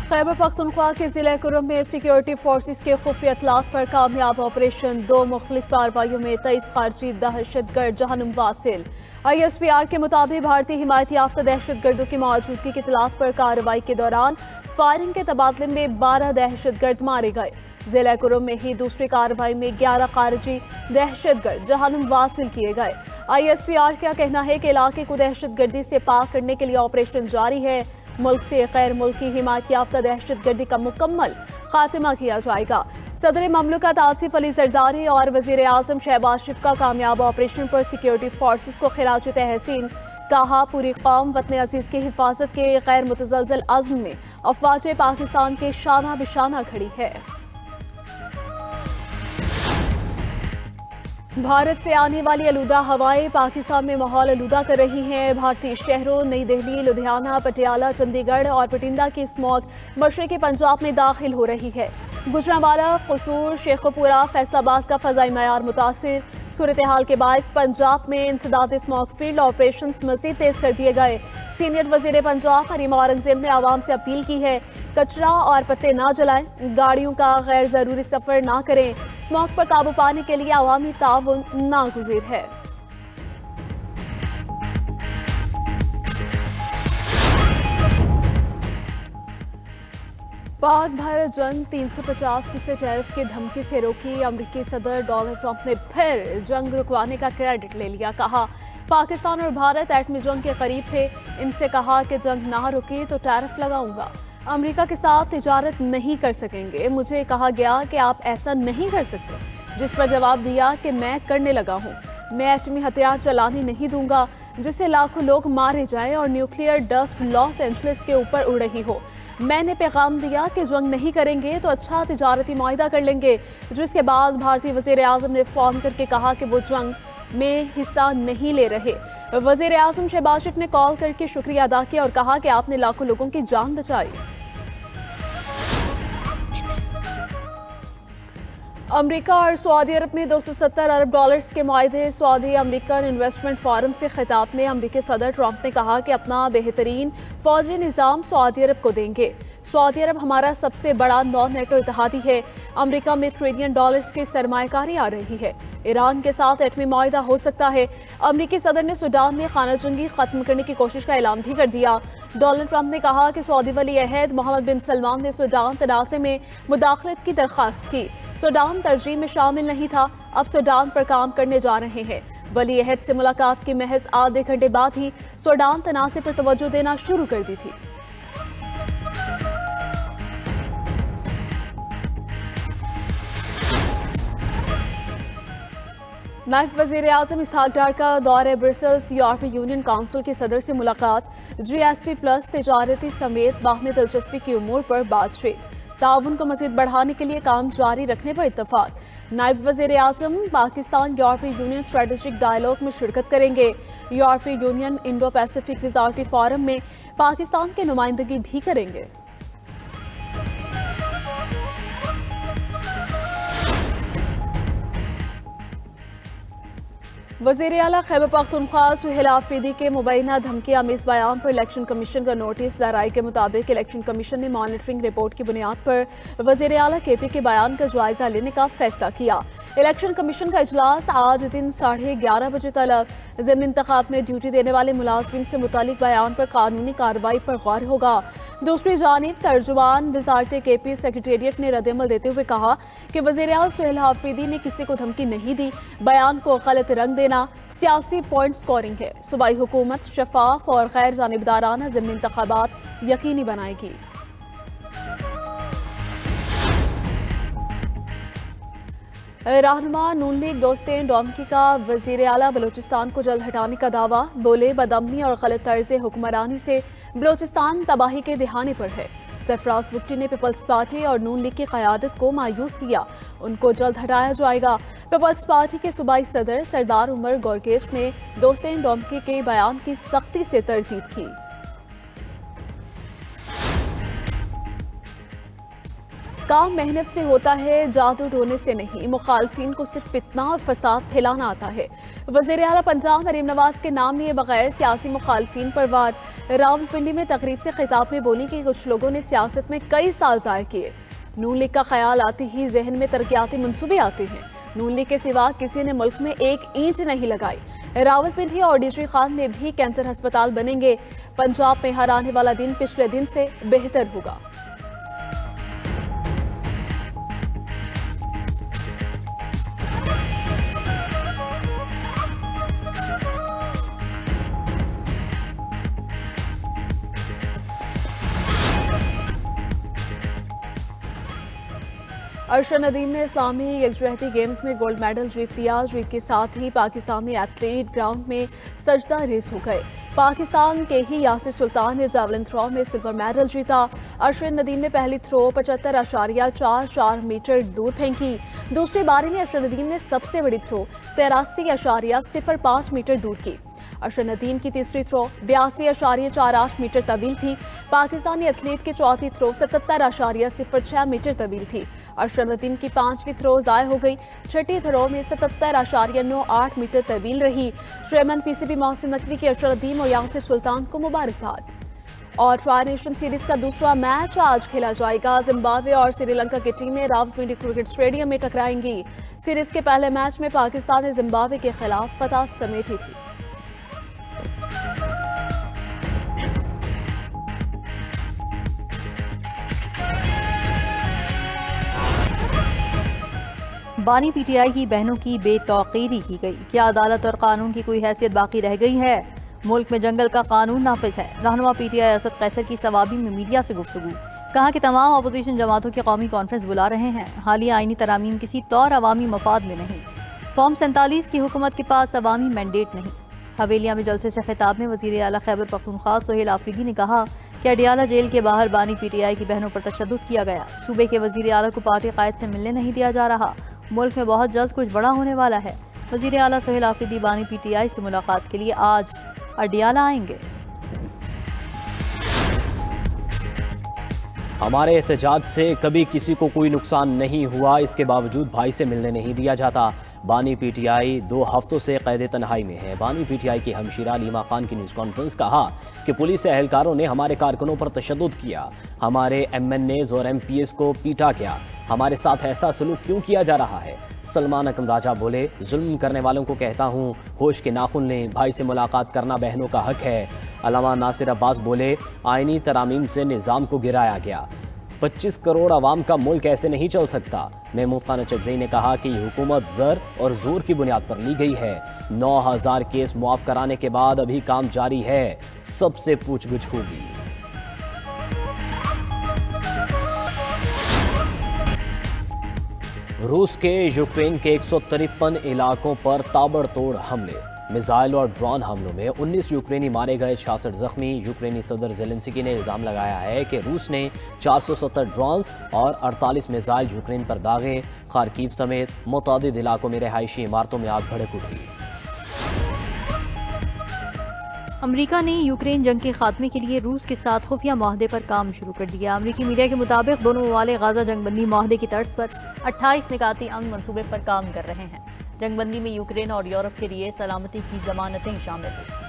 खैबर पख्तूनख्वा के जिला कुरुम में सिक्योरिटी फोर्सेस के खुफिया इतलात पर कामयाब ऑपरेशन। 2 मुख्तलिफ कार्रवाइयों में 23 खारजी दहशतगर्द जहनुम वासिल। ISPR के मुताबिक भारतीय हिमायत याफ्ता दहशतगर्दों की मौजूदगी की इतलात पर कार्रवाई के दौरान फायरिंग के तबादले में 12 दहशतगर्द मारे गए। जिला कुरुम में ही दूसरी कार्रवाई में 11 खारजी दहशतगर्द जहनुम वासिल किए गए। ISPR का कहना है कि इलाके को दहशतगर्दी से पाक करने के लिए ऑपरेशन जारी है। मुल्क से गैर मुल्की हिमायत याफ्ता दहशतगर्दी का मुकम्मल खात्मा किया जाएगा। सदर ममलकत आसिफ अली जरदारी और वजीर आजम शहबाज शरीफ का कामयाब ऑपरेशन पर सिक्योरिटी फोर्सेस को खिराज तहसीन। कहा, पूरी कौम वतन अजीज की हिफाजत के गैर मुतज़लज़ल अज़्म में अफवाज पाकिस्तान के शाना बिशाना खड़ी है। भारत से आने वाली आलूदा हवाएं पाकिस्तान में माहौल आलूदा कर रही हैं। भारतीय शहरों नई दिल्ली, लुधियाना, पटियाला, चंडीगढ़ और बठिंडा की स्मॉग मशरक़ी पंजाब में दाखिल हो रही है। गुजरांवाला, कसूर, शेखुपुरा, फैसलाबाद का फ़ज़ाई मयार मुतासिर। सूरत हाल के बायस पंजाब में इंसदाद स्मॉग फील्ड ऑपरेशन मज़ीद तेज़ कर दिए गए। सीनियर वज़ीर पंजाब हरीम औरंगज़ेब ने आवाम से अपील की है, कचरा और पत्ते ना जलाएं, गाड़ियों का गैर ज़रूरी सफ़र ना करें। स्मॉग पर काबू पाने के लिए अवामी ताउन नागुज़ीर है। पाक भारत जंग 350% टैरिफ की धमकी से रोकी। अमरीकी सदर डोनाल्ड ट्रंप ने फिर जंग रुकवाने का क्रेडिट ले लिया। कहा, पाकिस्तान और भारत एटमी जंग के करीब थे। इनसे कहा कि जंग ना रुकी तो टैरिफ लगाऊंगा। अमेरिका के साथ तिजारत नहीं कर सकेंगे। मुझे कहा गया कि आप ऐसा नहीं कर सकते, जिस पर जवाब दिया कि मैं करने लगा हूँ। मैं एटमी हथियार चलाने नहीं दूंगा जिससे लाखों लोग मारे जाएं और न्यूक्लियर डस्ट लॉस एंजलिस के ऊपर उड़ रही हो। मैंने पैगाम दिया कि जंग नहीं करेंगे तो अच्छा तिजारती मुआहिदा कर लेंगे। जिसके बाद भारतीय वज़ीर आज़म ने फ़ोन करके कहा कि वो जंग में हिस्सा नहीं ले रहे। वज़ीर आज़म शहबाज शरीफ ने कॉल करके शुक्रिया अदा किया और कहा कि आपने लाखों लोगों की जान बचाई। अमेरिका और सऊदी अरब में 270 अरब डॉलर्स के मुआहदे। सऊदी अमेरिकन इन्वेस्टमेंट फोरम से खिताब में अमेरिकी सदर ट्रंप ने कहा कि अपना बेहतरीन फौजी निज़ाम सऊदी अरब को देंगे। सऊदी अरब हमारा सबसे बड़ा नॉन नेटो इत्तेहादी है। अमेरिका में ट्रिलियन डॉलर्स की सरमायाकारी आ रही है। ईरान के साथ एटमी मुआहिदा हो सकता है। अमेरिकी सदर ने सूडान में खाना जंगी खत्म करने की कोशिश का ऐलान भी कर दिया। डोनाल्ड ट्रंप ने कहा कि सऊदी वली अहद मोहम्मद बिन सलमान ने सूडान तनाज़े में मुदाखलत की दरख्वास्त की। सूडान तरजीह में शामिल नहीं था, अब सूडान पर काम करने जा रहे हैं। वली अहद से मुलाकात के महज आधे घंटे बाद ही सूडान तनाज़े पर तवज्जो देना शुरू कर दी थी। नायब वज़ीर आज़म इसहाक डार का दौरे ब्रसेल्स। यूरोपीय यूनियन काउंसिल के सदर से मुलाकात। GSP+ तिजारती समेत बाहमी दिलचस्पी की उमूर पर बातचीत। ताउन को मज़ीद बढ़ाने के लिए काम जारी रखने पर इत्तफाक। नायब वज़ीर आज़म पाकिस्तान यूरोपीय यूनियन स्ट्रेटेजिक डायलॉग में शिरकत करेंगे। यूरोपीय यूनियन इंडो पैसिफिक वज़ारती फोरम में पाकिस्तान की नुमाइंदगी भी करेंगे। वज़ीर आला खैबर पख्तूनख्वा सुहेल आफरीदी के मुबैना धमकी आमेज़ बयान पर इलेक्शन कमीशन का नोटिस। ज़राए के मुताबिक इलेक्शन कमीशन ने मॉनिटरिंग रिपोर्ट की बुनियाद पर वज़ीर आला KP के बयान का जायजा लेने का फैसला किया। इलेक्शन कमीशन का इजलास आज दिन 11:30 बजे तलब। ज़िम्नी इंतखाब में ड्यूटी देने वाले मुलाज़िमीन से मुतालिक बयान पर कानूनी कार्रवाई पर गौर होगा। दूसरी जानिब तर्जुमान वज़ारत KP सेक्रेटेरिएट ने रद्दअमल देते हुए कहा कि वज़ीर आला सुहेल आफरीदी ने किसी को धमकी नहीं दी। बयान को गलत रंग देना सियासी पॉइंट स्कोरिंग है। सूबाई हुकूमत शफाफ और गैर जानिबदाराना ज़िम्नी इंतखाबात यकीनी बनाएगी। रहनुमा नून लीग दोस्तें डोमकी का वज़ीर आला बलूचिस्तान को जल्द हटाने का दावा। बोले, बदअमनी और गलत तर्ज हुक्मरानी से बलूचिस्तान तबाही के दिहाने पर है। सरफराज बुट्टी ने पीपल्स पार्टी और नून लीग की क़यादत को मायूस किया। उनको जल्द हटाया जाएगा। पीपल्स पार्टी के सूबाई सदर सरदार उमर गोरगेश ने दोस्तें डोमकी के बयान की सख्ती से तरदीद की। काम मेहनत से होता है, जादू टोने से नहीं। मुखालफिन को सिर्फ फितना और फसाद फैलाना आता है। वज़ीर आला पंजाब मरीम नवाज के नाम लिए बगैर सियासी मुखालफिन पर वार। रावलपिंडी में तकरीब से खिताब में बोली कि कुछ लोगों ने सियासत में कई साल ज़ाय किए। नून लीग का ख्याल आते ही जहन में तरक्याती मंसूबे आते हैं। नून लीग के सिवा किसी ने मुल्क में एक ईंट नहीं लगाई। रावलपिंडी और डीजरी खान में भी कैंसर अस्पताल बनेंगे। पंजाब में हर आने वाला दिन पिछले दिन से बेहतर होगा। अरशद नदीम ने इस्लामी यकजहती गेम्स में गोल्ड मेडल जीत लिया। जीत के साथ ही पाकिस्तानी एथलीट ग्राउंड में सजदा रेस हो गए। पाकिस्तान के ही यासिर सुल्तान ने जैवलिन थ्रो में सिल्वर मेडल जीता। अरशद नदीम ने पहली थ्रो 75.44 मीटर दूर फेंकी। दूसरी बारी में अरशद नदीम ने सबसे बड़ी थ्रो 83.05 मीटर दूर की। अरशद नदीम की तीसरी थ्रो 82.48 मीटर तवील थी। पाकिस्तानी एथलीट की चौथी थ्रो 77.06 मीटर तवील थी। अरशद नदीम की पांचवी थ्रो ज़ाय हो गई। छठी थ्रो में 77.98 मीटर तवील रही। चेयरमैन पीसीबी मोहसिन नकवी के अरशद नदीम और यासिर सुल्तान को मुबारकबाद। और ट्राई नेशन सीरीज का दूसरा मैच आज खेला जाएगा। जिम्बाब्वे और श्रीलंका की टीमें रावलपिंडी क्रिकेट स्टेडियम में टकराएंगी। सीरीज के पहले मैच में पाकिस्तान ने जिम्बाब्वे के खिलाफ फतह समेटी थी। बानी पीटीआई की बहनों की बेतौकीरी की गई। क्या अदालत और कानून की कोई हैसियत बाकी रह गई है? मुल्क में जंगल का कानून नाफिज है। रहनुमा पीटीआई असद कैसर की सवाबी में मीडिया से गुफ्तगू। कहा कि तमाम अपोजिशन जमातों की कौमी कॉन्फ्रेंस बुला रहे हैं। हालिया आईनी तरामीम किसी तौर अवामी मफाद में नहीं। फॉर्म 47 की हुकूमत के पास अवामी मैंडेट नहीं। हवेलिया में जलसे से खिताब में वज़ीर आला खैबर पख्तूनख्वा सोहेल आफरीदी ने कहा कि अडियाला जेल के बाहर बानी पीटीआई की बहनों पर तशद्दुद किया गया। सूबे के वज़ीर आला को पार्टी कायद से मिलने नहीं दिया जा रहा। मुल्क में बहुत जल्द कुछ बड़ा होने वाला है। वज़ीर आला सोहेल आफरीदी बानी पीटीआई से मुलाकात के लिए आज अडियाला आएंगे। हमारे एहतजाज से कभी किसी को कोई नुकसान नहीं हुआ, इसके बावजूद भाई से मिलने नहीं दिया जाता। बानी पीटीआई 2 हफ्तों से कैद तन्हाई में है। बानी पीटीआई की हमशीरा लीमा खान की न्यूज़ कॉन्फ्रेंस कहा कि पुलिस एहलकारों ने हमारे कारकुनों पर तशद्दुद किया। हमारे MNAs और MPs को पीटा गया। हमारे साथ ऐसा सलूक क्यों किया जा रहा है? सलमान अकमदाजा बोले, जुल्म करने वालों को कहता हूँ होश के नाखुन लें, भाई से मुलाकात करना बहनों का हक है। अलामा नासिर अब्बास बोले, आईनी तरामीम से निज़ाम को गिराया गया। 25 करोड़ आवाम का मुल्क ऐसे नहीं चल सकता। महमूद खान चकजई ने कहा कि हुकूमत ज़र और जोर की बुनियाद पर ली गई है। 9000 केस मुआफ कराने के बाद अभी काम जारी है, सबसे पूछगछ होगी। रूस के यूक्रेन के 153 इलाकों पर ताबड़तोड़ हमले। मिसाइल और ड्रोन हमलों में 19 यूक्रेनी मारे गए, 66 जख्मी। यूक्रेनी सदर ज़ेलेंस्की ने इल्ज़ाम लगाया है कि रूस ने 470 ड्रोन्स और 48 मिसाइल यूक्रेन पर दागे। खार्किव समेत मुतादिद इलाकों में रहायशी इमारतों में आग भड़क उठी। अमेरिका ने यूक्रेन जंग के खात्मे के लिए रूस के साथ खुफिया माहदे पर काम शुरू कर दिया। अमेरिकी मीडिया के मुताबिक दोनों ममालिक गाजा जंगबंदी माहदे की तर्ज पर 28 निकाती अमन मंसूबे पर काम कर रहे हैं। जंगबंदी में यूक्रेन और यूरोप के लिए सलामती की जमानतें शामिल हैं।